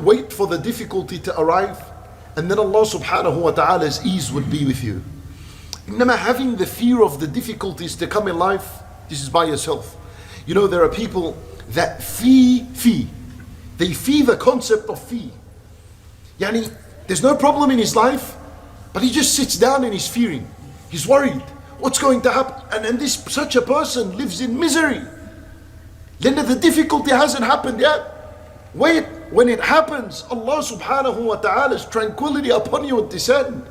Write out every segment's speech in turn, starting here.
wait for the difficulty to arrive, and then Allah subhanahu wa ta'ala's ease would be with you. Inma having the fear of the difficulties to come in life, this is by yourself. You know, there are people that fee. They fee the concept of fee. Yani, there's no problem in his life, but he just sits down and he's fearing. He's worried. What's going to happen? And such a person lives in misery. Then the difficulty hasn't happened yet. Wait, when it happens, Allah subhanahu wa ta'ala's tranquility upon you would descend.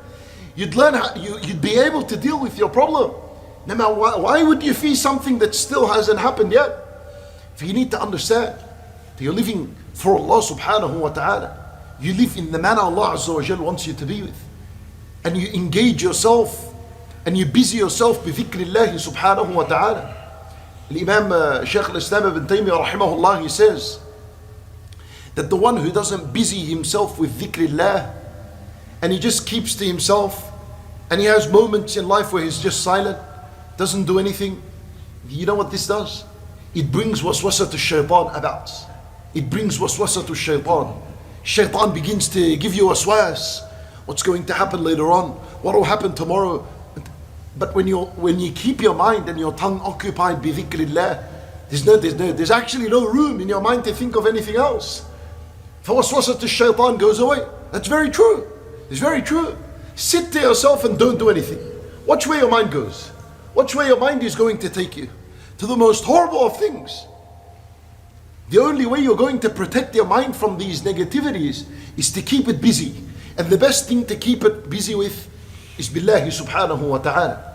You'd learn how, you'd be able to deal with your problem. No matter why would you feel something that still hasn't happened yet? If you need to understand that you're living for Allah subhanahu wa ta'ala. You live in the manner Allah Azza wa Jal wants you to be with. And you engage yourself and you busy yourself with dhikrillahi subhanahu wa ta'ala. Imam Shaykh al-Islam ibn Taymiyyah rahimahullah, he says that the one who doesn't busy himself with dhikrillah and he just keeps to himself and he has moments in life where he's just silent, doesn't do anything, you know what this does? It brings waswasa to shaitan about. It brings waswasa to shaitan. Shaitan begins to give you waswas. What's going to happen later on? What will happen tomorrow? But when you keep your mind and your tongue occupied bi dhikrillah, there's actually no room in your mind to think of anything else. For waswasa to shaitan goes away. That's very true. It's very true. Sit to yourself and don't do anything. Watch where your mind goes. Watch where your mind is going to take you. To the most horrible of things. The only way you're going to protect your mind from these negativities is to keep it busy. And the best thing to keep it busy with is billahi subhanahu wa ta'ala.